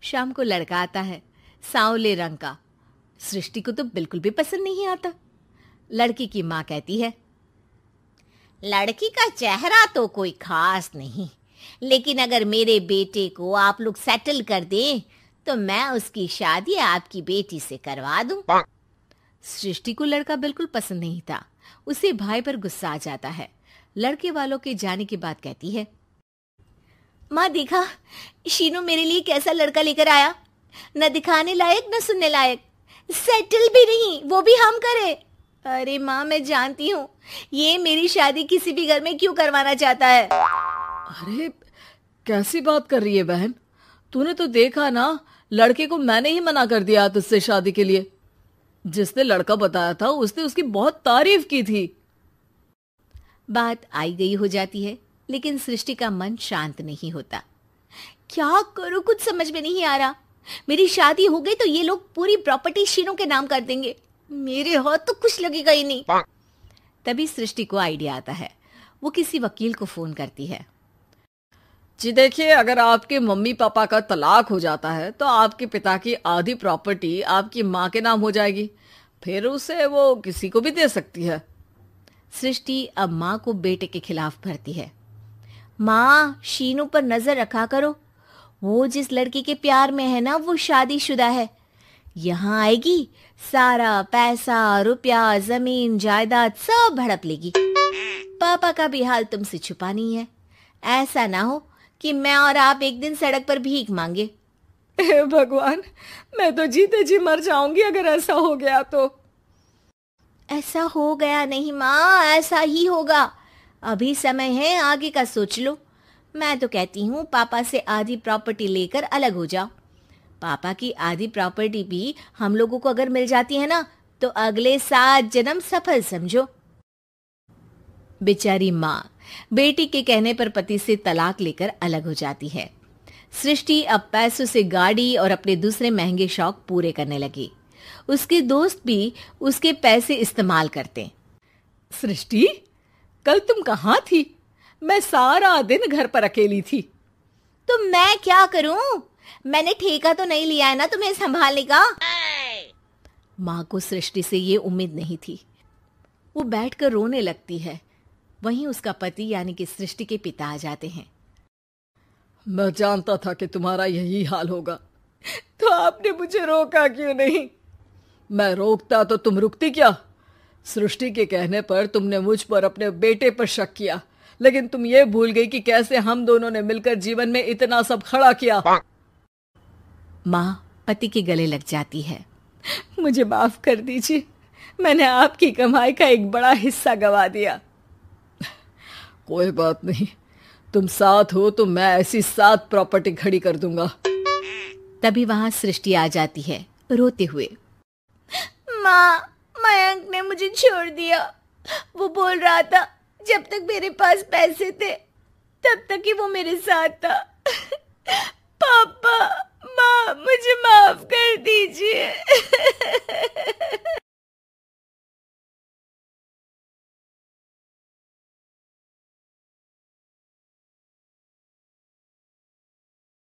शाम को लड़का आता है, सांवले रंग का। सृष्टि को तो बिल्कुल भी पसंद नहीं आता। लड़की की माँ कहती है, लड़की का चेहरा तो कोई खास नहीं, लेकिन अगर मेरे बेटे को आप लोग सेटल कर दें तो मैं उसकी शादी आपकी बेटी से करवा दूं। सृष्टि को लड़का बिल्कुल पसंद नहीं था। उसे भाई पर गुस्सा आ जाता है। लड़के वालों के जाने के बाद कहती है, माँ देखा, शीनू मेरे लिए कैसा लड़का लेकर आया, न दिखाने लायक न सुनने लायक, सेटल भी नहीं, वो भी हम करे। अरे माँ, मैं जानती हूँ ये मेरी शादी किसी भी घर में क्यों करवाना चाहता है। अरे कैसी बात कर रही है बहन, तूने तो देखा ना, लड़के को मैंने ही मना कर दिया तुझसे शादी के लिए। जिसने लड़का बताया था उसने उसकी बहुत तारीफ की थी। बात आई गई हो जाती है, लेकिन सृष्टि का मन शांत नहीं होता। क्या करूं, कुछ समझ में नहीं आ रहा। मेरी शादी हो गई तो ये लोग पूरी प्रॉपर्टी शीनू के नाम कर देंगे, मेरे हाथ तो कुछ लगेगा ही नहीं। तभी सृष्टि को आइडिया आता है। वो किसी वकील को फोन करती है। जी देखिए, अगर आपके मम्मी पापा का तलाक हो जाता है तो आपके पिता की आधी प्रॉपर्टी आपकी माँ के नाम हो जाएगी, फिर उसे वो किसी को भी दे सकती है। सृष्टि अब माँ को बेटे के खिलाफ भरती है। माँ, शीनू पर नजर रखा करो, वो जिस लड़की के प्यार में है ना वो शादीशुदा है। यहाँ आएगी, सारा पैसा रुपया जमीन जायदाद सब हड़प लेगी। पापा का भी हाल तुमसे छुपा नहीं है। ऐसा ना हो कि मैं और आप एक दिन सड़क पर भीख मांगे। हे भगवान, मैं तो जीते जी मर जाऊंगी अगर ऐसा हो गया तो। ऐसा हो गया नहीं माँ, ऐसा ही होगा। अभी समय है, आगे का सोच लो। मैं तो कहती हूँ पापा से आधी प्रॉपर्टी लेकर अलग हो जाओ। पापा की आधी प्रॉपर्टी भी हम लोगों को अगर मिल जाती है ना तो अगले 7 जन्म सफल समझो। बेचारी माँ बेटी के कहने पर पति से तलाक लेकर अलग हो जाती है। सृष्टि अब पैसों से गाड़ी और अपने दूसरे महंगे शौक पूरे करने लगी। उसके दोस्त भी उसके पैसे इस्तेमाल करते। सृष्टि, कल तुम कहाँ थी? मैं सारा दिन घर पर अकेली थी। तो मैं क्या करूं? मैंने ठेका तो नहीं लिया है ना तुम्हें संभालने का। माँ को सृष्टि से ये उम्मीद नहीं थी। वो बैठकर रोने लगती है। वहीं उसका पति यानी कि सृष्टि के पिता आ जाते हैं। मैं जानता था कि तुम्हारा यही हाल होगा, तो आपने मुझे रोका क्यों नहीं? मैं रोकता तो तुम रुकती क्या? सृष्टि के कहने पर तुमने मुझ पर अपने बेटे पर शक किया, लेकिन तुम ये भूल गई कि कैसे हम दोनों ने मिलकर जीवन में इतना सब खड़ा किया। माँ पति के गले लग जाती है। मुझे माफ कर दीजिए, मैंने आपकी कमाई का एक बड़ा हिस्सा गवा दिया। कोई बात नहीं, तुम साथ हो तो मैं ऐसी 7 प्रॉपर्टी खड़ी कर दूंगा। तभी वहां सृष्टि आ जाती है रोते हुए। माँ, मयंक ने मुझे छोड़ दिया। वो बोल रहा था जब तक मेरे पास पैसे थे तब तक ही वो मेरे साथ था। पापा, माँ, मुझे माफ कर दीजिए।